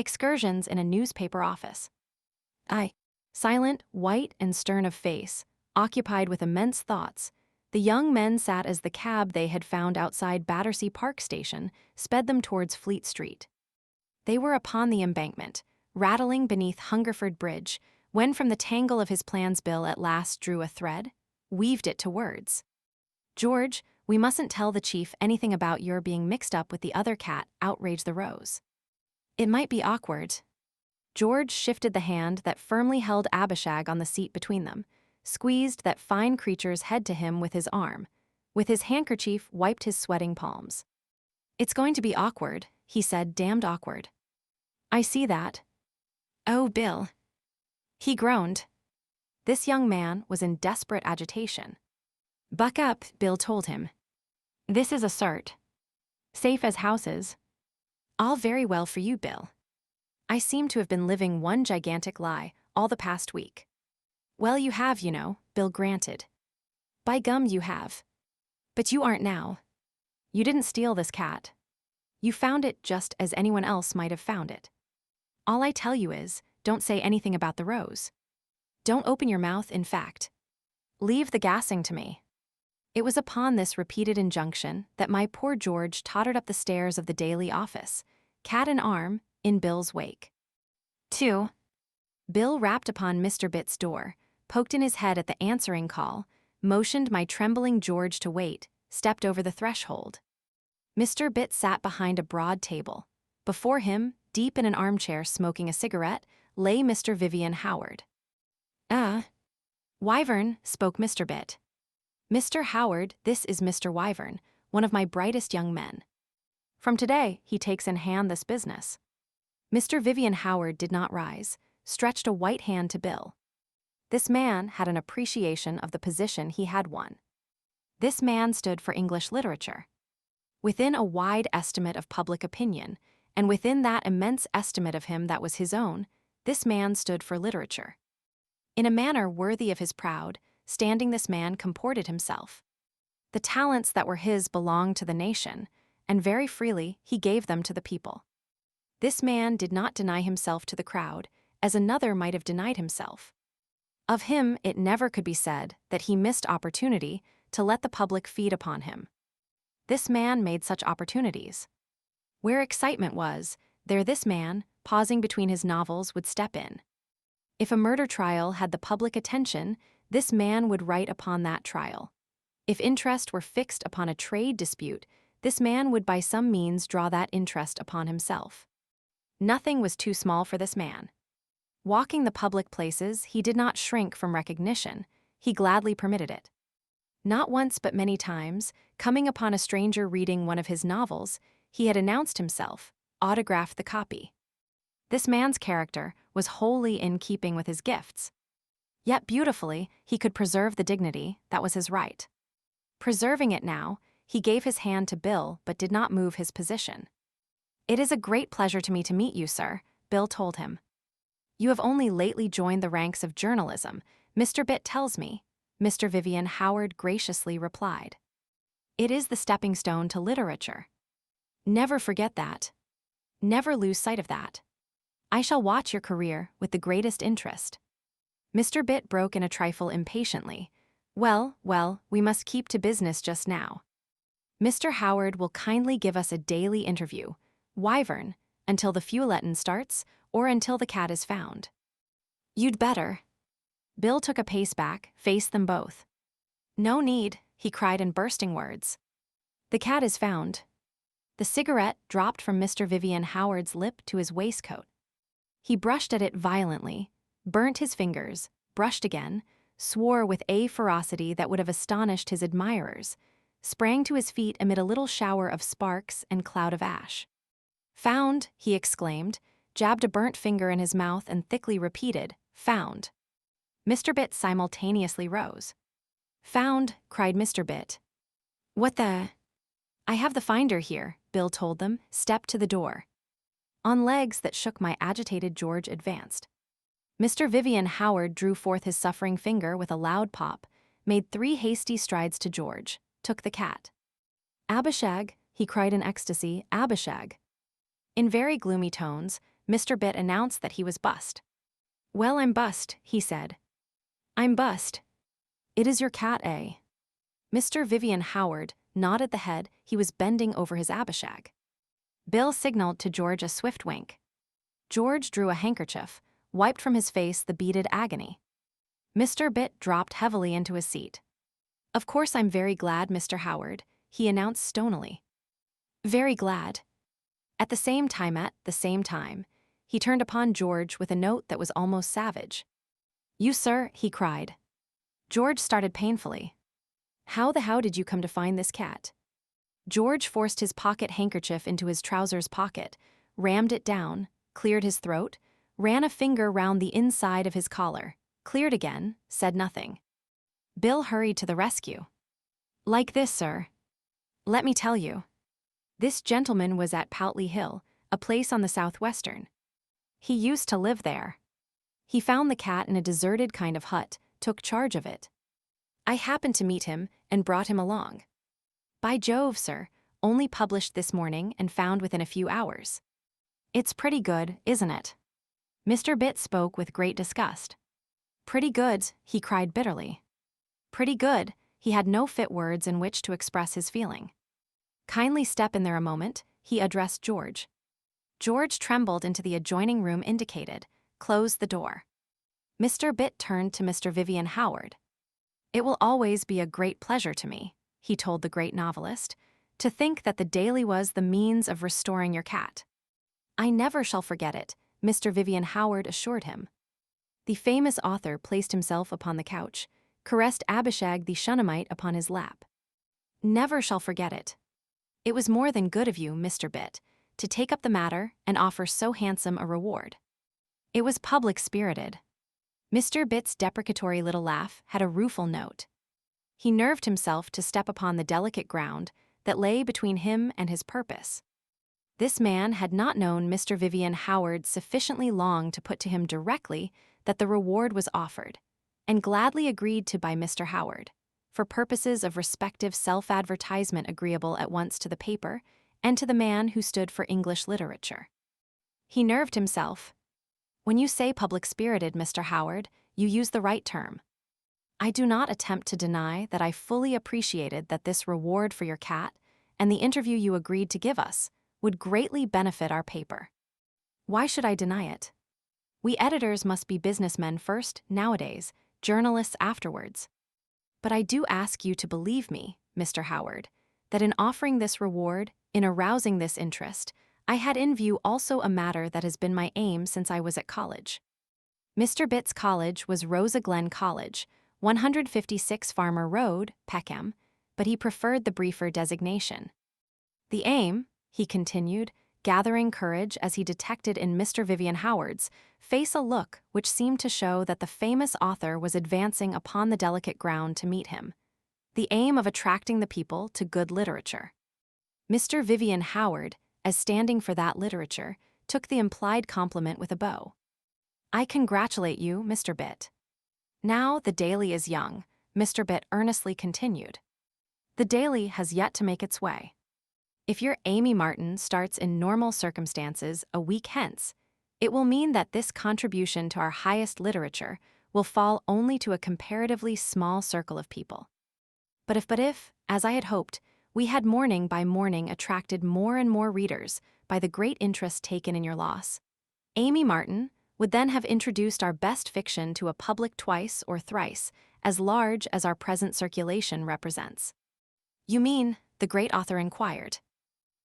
excursions in a newspaper office. I, silent, white, and stern of face, occupied with immense thoughts, the young men sat as the cab they had found outside Battersea Park Station sped them towards Fleet Street. They were upon the embankment, rattling beneath Hungerford Bridge, when from the tangle of his plans Bill at last drew a thread, weaved it to words. "George, we mustn't tell the chief anything about your being mixed up with the other cat, outraged the Rose. It might be awkward." George shifted the hand that firmly held Abishag on the seat between them, squeezed that fine creature's head to him with his arm, with his handkerchief wiped his sweating palms. "It's going to be awkward," he said, "damned awkward." "I see that." "Oh, Bill." He groaned. This young man was in desperate agitation. "Buck up," Bill told him. "This is a cert. Safe as houses." "All very well for you, Bill. I seem to have been living one gigantic lie all the past week." "Well, you have, you know," Bill granted. "By gum, you have. But you aren't now. You didn't steal this cat. You found it just as anyone else might have found it. All I tell you is, don't say anything about the Rose. Don't open your mouth, in fact. Leave the gassing to me." It was upon this repeated injunction that my poor George tottered up the stairs of the Daily office, cat in arm, in Bill's wake. 2. Bill rapped upon Mr. Bitt's door, poked in his head at the answering call, motioned my trembling George to wait, stepped over the threshold. Mr. Bitt sat behind a broad table. Before him, deep in an armchair smoking a cigarette, lay Mr. Vivian Howard. Wyvern," spoke Mr. Bitt. "Mr. Howard, this is Mr. Wyvern, one of my brightest young men. From today, he takes in hand this business." Mr. Vivian Howard did not rise, stretched a white hand to Bill. This man had an appreciation of the position he had won. This man stood for English literature. Within a wide estimate of public opinion, and within that immense estimate of him that was his own, this man stood for literature. In a manner worthy of his proud standing, this man comported himself. The talents that were his belonged to the nation, and very freely he gave them to the people. This man did not deny himself to the crowd, as another might have denied himself. Of him it never could be said that he missed opportunity to let the public feed upon him. This man made such opportunities. Where excitement was, there this man, pausing between his novels, would step in. If a murder trial had the public attention, this man would write upon that trial. If interest were fixed upon a trade dispute, this man would by some means draw that interest upon himself. Nothing was too small for this man. Walking the public places, he did not shrink from recognition, he gladly permitted it. Not once but many times, coming upon a stranger reading one of his novels, he had announced himself, autographed the copy. This man's character was wholly in keeping with his gifts. Yet beautifully, he could preserve the dignity that was his right. Preserving it now, he gave his hand to Bill but did not move his position. "It is a great pleasure to me to meet you, sir," Bill told him. "You have only lately joined the ranks of journalism, Mr. Bitt tells me," Mr. Vivian Howard graciously replied. "It is the stepping stone to literature. Never forget that. Never lose sight of that. I shall watch your career with the greatest interest." Mr. Bitt broke in a trifle impatiently. Well, we must keep to business just now. Mr. Howard will kindly give us a daily interview, Wyvern, until the Feuilleton starts, or until the cat is found." "You'd better." Bill took a pace back, faced them both. "No need," he cried in bursting words. "The cat is found." The cigarette dropped from Mr. Vivian Howard's lip to his waistcoat. He brushed at it violently, burnt his fingers, brushed again, swore with a ferocity that would have astonished his admirers, sprang to his feet amid a little shower of sparks and cloud of ash. "Found," he exclaimed, jabbed a burnt finger in his mouth and thickly repeated, "Found." Mr. Bitt simultaneously rose. "Found," cried Mr. Bitt. "What the—" "I have the finder here," Bill told them, stepped to the door. On legs that shook, my agitated George advanced. Mr. Vivian Howard drew forth his suffering finger with a loud pop, made 3 hasty strides to George, took the cat. "Abishag," he cried in ecstasy, "Abishag." In very gloomy tones, Mr. Bit announced that he was bust. "Well, I'm bust," he said. "I'm bust. It is your cat, eh?" Mr. Vivian Howard nodded the head. He was bending over his Abishag. Bill signaled to George a swift wink. George drew a handkerchief, wiped from his face the beaded agony. Mr. Bit dropped heavily into his seat. "Of course I'm very glad, Mr. Howard," he announced stonily. "Very glad." At the same time, he turned upon George with a note that was almost savage. "You, sir," he cried. George started painfully. "How the hell did you come to find this cat?" George forced his pocket handkerchief into his trousers pocket, rammed it down, cleared his throat, ran a finger round the inside of his collar, cleared again, said nothing. Bill hurried to the rescue. "Like this, sir. Let me tell you. This gentleman was at Poutley Hill, a place on the southwestern. He used to live there. He found the cat in a deserted kind of hut, took charge of it. I happened to meet him and brought him along. By Jove, sir, only published this morning and found within a few hours. It's pretty good, isn't it?" Mr. Bit spoke with great disgust. "Pretty good," he cried bitterly. "Pretty good," he had no fit words in which to express his feeling. "Kindly step in there a moment," he addressed George. George trembled into the adjoining room indicated, closed the door. Mr. Bit turned to Mr. Vivian Howard. "It will always be a great pleasure to me," he told the great novelist, "to think that the Daily was the means of restoring your cat." "I never shall forget it," Mr. Vivian Howard assured him. The famous author placed himself upon the couch, caressed Abishag the Shunammite upon his lap. "Never shall forget it. It was more than good of you, Mr. Bit, to take up the matter and offer so handsome a reward. It was public-spirited." Mr. Bit's deprecatory little laugh had a rueful note. He nerved himself to step upon the delicate ground that lay between him and his purpose. This man had not known Mr. Vivian Howard sufficiently long to put to him directly that the reward was offered, and gladly agreed to by Mr. Howard, for purposes of respective self-advertisement agreeable at once to the paper and to the man who stood for English literature. He nerved himself. "When you say public-spirited, Mr. Howard, you use the right term. I do not attempt to deny that I fully appreciated that this reward for your cat and the interview you agreed to give us would greatly benefit our paper. Why should I deny it? We editors must be businessmen first, nowadays, journalists afterwards. But I do ask you to believe me, Mr. Howard, that in offering this reward, in arousing this interest, I had in view also a matter that has been my aim since I was at college." Mr. Bit's college was Rosa Glen College, 156 Farmer Road, Peckham, but he preferred the briefer designation. "The aim," he continued, gathering courage as he detected in Mr. Vivian Howard's face a look which seemed to show that the famous author was advancing upon the delicate ground to meet him, "the aim of attracting the people to good literature." Mr. Vivian Howard, as standing for that literature, took the implied compliment with a bow. "I congratulate you, Mr. Bit." "Now the Daily is young," Mr. Bit earnestly continued. "The Daily has yet to make its way. If your Amy Martin starts in normal circumstances a week hence, it will mean that this contribution to our highest literature will fall only to a comparatively small circle of people. But if, as I had hoped, we had morning by morning attracted more and more readers by the great interest taken in your loss, Amy Martin would then have introduced our best fiction to a public twice or thrice as large as our present circulation represents." "You mean," the great author inquired.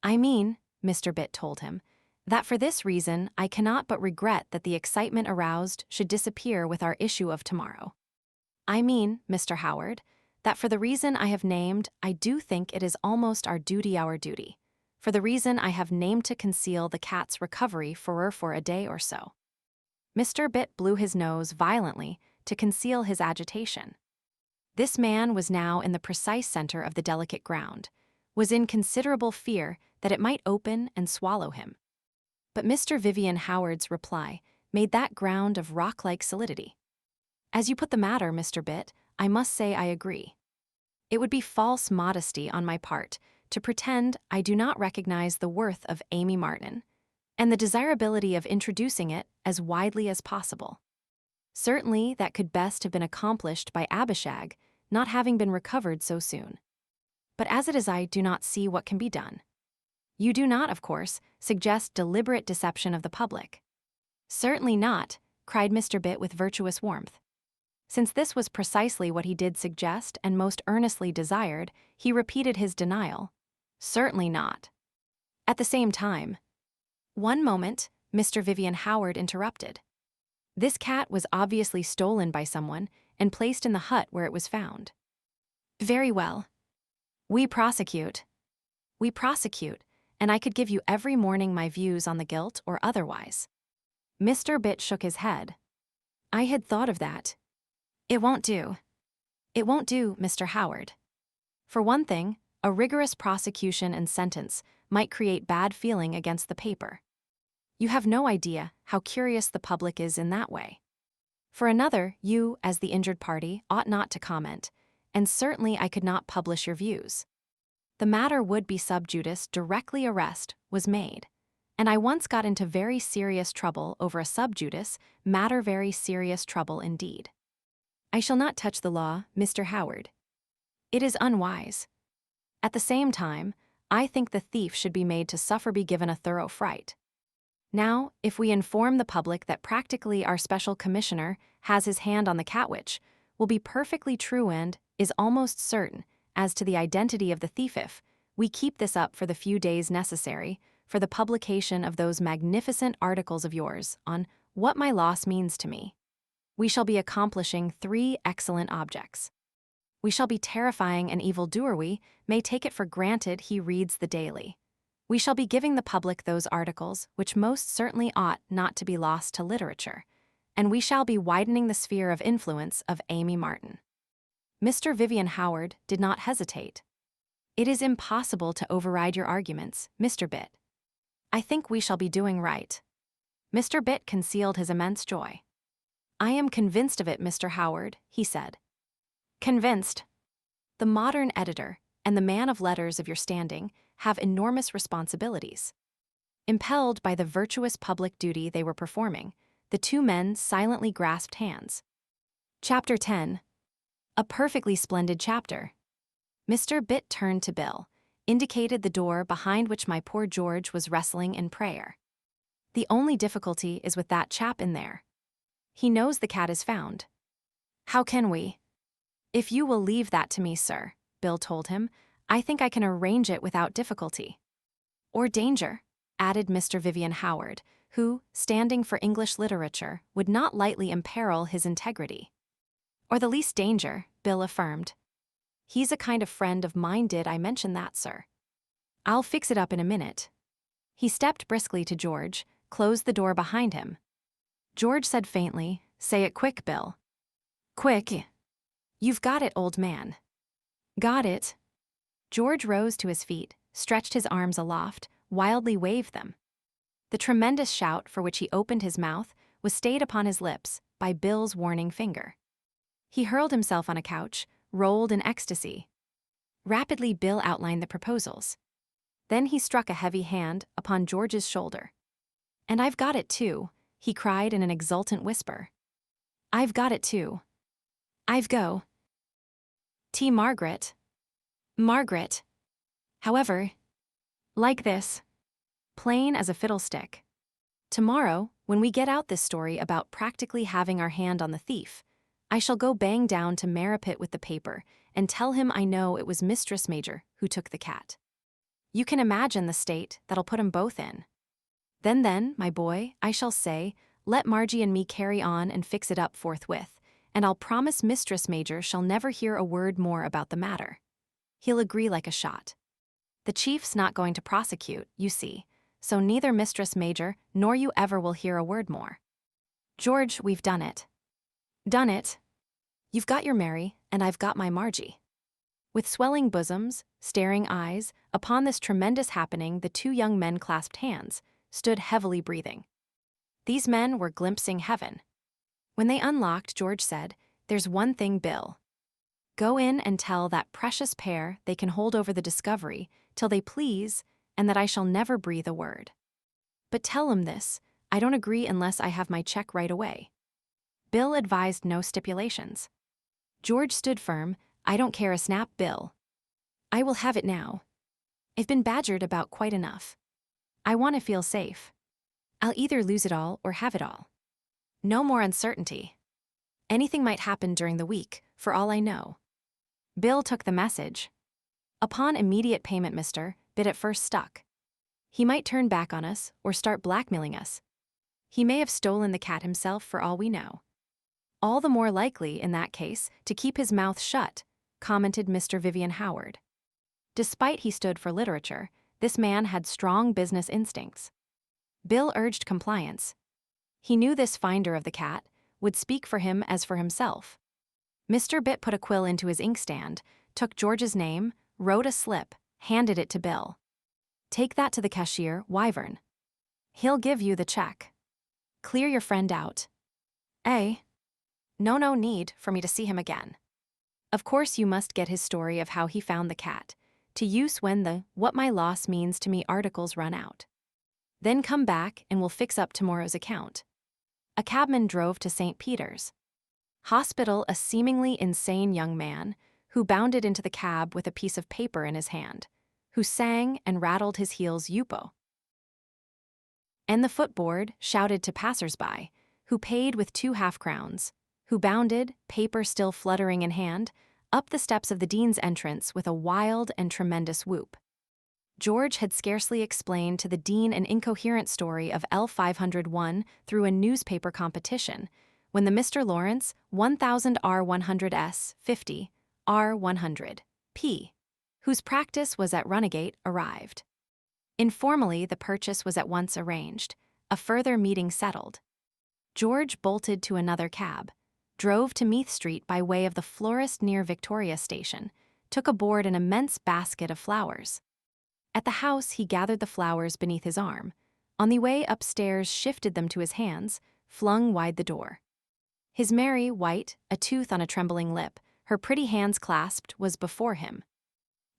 "I mean," Mr. Bit told him, "that for this reason I cannot but regret that the excitement aroused should disappear with our issue of tomorrow. I mean, Mr. Howard, that for the reason I have named, I do think it is almost our duty, for the reason I have named, to conceal the cat's recovery for a day or so." Mr. Bit blew his nose violently to conceal his agitation. This man was now in the precise center of the delicate ground, was in considerable fear that it might open and swallow him. But Mr. Vivian Howard's reply made that ground of rock-like solidity. "As you put the matter, Mr. Bit, I must say I agree. It would be false modesty on my part to pretend I do not recognize the worth of Amy Martin, and the desirability of introducing it as widely as possible. Certainly, that could best have been accomplished by Abishag, not having been recovered so soon. But as it is, I do not see what can be done. You do not, of course, suggest deliberate deception of the public. Certainly not, cried Mr. Bit with virtuous warmth. Since this was precisely what he did suggest and most earnestly desired, he repeated his denial. Certainly not. At the same time, one moment, Mr. Vivian Howard interrupted. This cat was obviously stolen by someone and placed in the hut where it was found. Very well. We prosecute. We prosecute, and I could give you every morning my views on the guilt or otherwise. Mr. Bit shook his head. I had thought of that. It won't do. It won't do, Mr. Howard. For one thing, a rigorous prosecution and sentence might create bad feeling against the paper. You have no idea how curious the public is in that way. For another, you, as the injured party, ought not to comment, and certainly I could not publish your views. The matter would be sub judice directly arrest was made, and I once got into very serious trouble over a sub judice matter, very serious trouble indeed. I shall not touch the law, Mr. Howard. It is unwise. At the same time, I think the thief should be made to suffer, be given a thorough fright. Now, if we inform the public that practically our special commissioner has his hand on the catwitch, will be perfectly true and is almost certain as to the identity of the thief if we keep this up for the few days necessary for the publication of those magnificent articles of yours on what my loss means to me. We shall be accomplishing 3 excellent objects. We shall be terrifying an evildoer. We may take it for granted he reads the daily. We shall be giving the public those articles which most certainly ought not to be lost to literature, and we shall be widening the sphere of influence of Amy Martin. Mr. Vivian Howard did not hesitate. It is impossible to override your arguments, Mr. Bit. I think we shall be doing right. Mr. Bit concealed his immense joy. I am convinced of it, Mr. Howard, he said. Convinced. The modern editor and the man of letters of your standing have enormous responsibilities. Impelled by the virtuous public duty they were performing, the 2 men silently grasped hands. Chapter 10. A perfectly splendid chapter. Mr. Bit turned to Bill, indicated the door behind which my poor George was wrestling in prayer. The only difficulty is with that chap in there. He knows the cat is found. How can we? If you will leave that to me, sir, Bill told him, I think I can arrange it without difficulty. Or danger, added Mr. Vivian Howard, who, standing for English literature, would not lightly imperil his integrity. Or the least danger, Bill affirmed. He's a kind of friend of mine. Did I mention that, sir? I'll fix it up in a minute. He stepped briskly to George, closed the door behind him. George said faintly, Say it quick, Bill. Quick. You've got it, old man. Got it. George rose to his feet, stretched his arms aloft, wildly waved them. The tremendous shout for which he opened his mouth was stayed upon his lips by Bill's warning finger. He hurled himself on a couch, rolled in ecstasy. Rapidly Bill outlined the proposals. Then he struck a heavy hand upon George's shoulder. And I've got it too, he cried in an exultant whisper. I've got it too. I've go. T. Margaret. Margaret. However, like this. Plain as a fiddlestick. Tomorrow, when we get out this story about practically having our hand on the thief, I shall go bang down to Marrapit with the paper and tell him I know it was Mistress Major who took the cat. You can imagine the state that'll put 'em both in. Then, my boy, I shall say, let Margie and me carry on and fix it up forthwith, and I'll promise Mistress Major shall never hear a word more about the matter. He'll agree like a shot. The chief's not going to prosecute, you see, so neither Mistress Major nor you ever will hear a word more. George, we've done it. Done it. You've got your Mary, and I've got my Margie. With swelling bosoms, staring eyes, upon this tremendous happening the 2 young men clasped hands, stood heavily breathing. These men were glimpsing heaven. When they unlocked, George said, There's one thing, Bill. Go in and tell that precious pair they can hold over the discovery till they please, and that I shall never breathe a word. But tell him this, I don't agree unless I have my check right away. Bill advised no stipulations. George stood firm, I don't care a snap, Bill. I will have it now. I've been badgered about quite enough. I want to feel safe. I'll either lose it all or have it all. No more uncertainty. Anything might happen during the week, for all I know. Bill took the message. Upon immediate payment, Mr. Bit at first stuck. He might turn back on us or start blackmailing us. He may have stolen the cat himself for all we know. All the more likely, in that case, to keep his mouth shut, commented Mr. Vivian Howard. Despite he stood for literature, this man had strong business instincts. Bill urged compliance. He knew this finder of the cat would speak for him as for himself. Mr. Bit put a quill into his inkstand, took George's name, wrote a slip, handed it to Bill. Take that to the cashier, Wyvern. He'll give you the check. Clear your friend out. No need for me to see him again. Of course you must get his story of how he found the cat, to use when the What My Loss Means to Me articles run out. Then come back and we'll fix up tomorrow's account. A cabman drove to St. Peter's Hospital a seemingly insane young man who bounded into the cab with a piece of paper in his hand, who sang and rattled his heels yupo. And the footboard shouted to passers-by, who paid with 2 half-crowns, who bounded, paper still fluttering in hand, up the steps of the dean's entrance with a wild and tremendous whoop. George had scarcely explained to the dean an incoherent story of L501 through a newspaper competition, when the Mr. Lawrence 1000 R100S 50 R100 P, whose practice was at Runagate, arrived. Informally, the purchase was at once arranged, a further meeting settled. George bolted to another cab, drove to Meath Street by way of the florist near Victoria Station, took aboard an immense basket of flowers. At the house, he gathered the flowers beneath his arm. On the way upstairs, shifted them to his hands, flung wide the door. His Mary, white, a tooth on a trembling lip, her pretty hands clasped, was before him.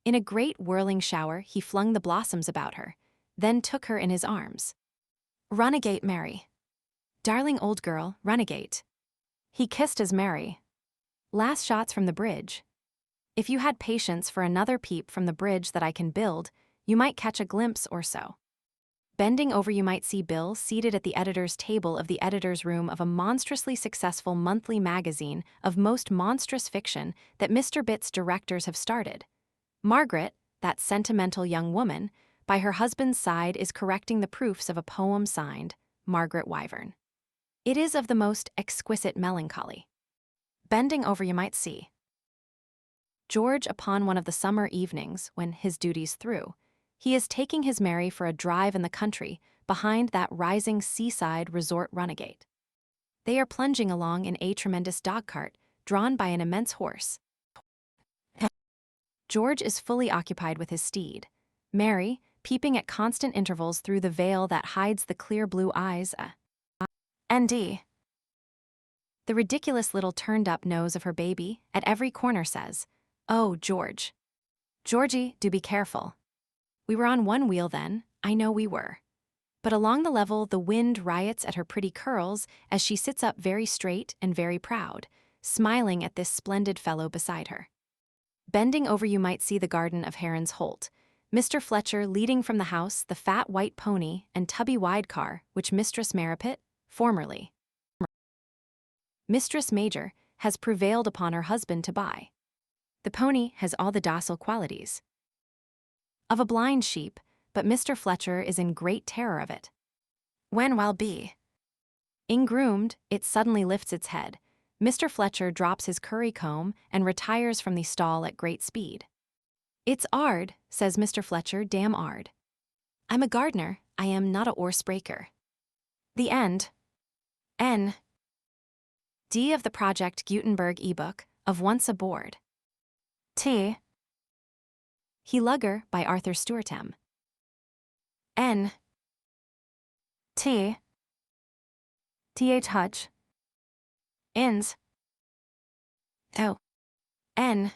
In a great whirling shower, he flung the blossoms about her, then took her in his arms. Runagate, Mary. Darling old girl, Runagate. He kissed his Mary. Last shots from the bridge. If you had patience for another peep from the bridge that I can build, you might catch a glimpse or so. Bending over, you might see Bill seated at the editor's table of the editor's room of a monstrously successful monthly magazine of most monstrous fiction that Mr. Bit's directors have started. Margaret, that sentimental young woman, by her husband's side is correcting the proofs of a poem signed Margaret Wyvern. It is of the most exquisite melancholy. Bending over, you might see George upon one of the summer evenings when, his duties through, he is taking his Mary for a drive in the country behind that rising seaside resort Runagate. They are plunging along in a tremendous dog-cart drawn by an immense horse. George is fully occupied with his steed, Mary peeping at constant intervals through the veil that hides the clear blue eyes. N.D. The ridiculous little turned-up nose of her baby at every corner says, "Oh, George. Georgie, do be careful." We were on one wheel then, I know we were. But along the level the wind riots at her pretty curls as she sits up very straight and very proud, smiling at this splendid fellow beside her. Bending over, you might see the garden of Heron's Holt, Mr. Fletcher leading from the house the fat white pony and tubby wide car which Mistress Marrapit, formerly Mistress Major, has prevailed upon her husband to buy. The pony has all the docile qualities of a blind sheep, but Mr. Fletcher is in great terror of it. When, while being groomed, it suddenly lifts its head, Mr. Fletcher drops his curry comb and retires from the stall at great speed. "It's 'ard," says Mr. Fletcher, "damn 'ard. I'm a gardener, I am not a 'orse breaker." The end. N. D of the Project Gutenberg ebook of Once Aboard. T. He Lugger by Arthur Stuartem. N. T. Th Hutch. Ins. O. N.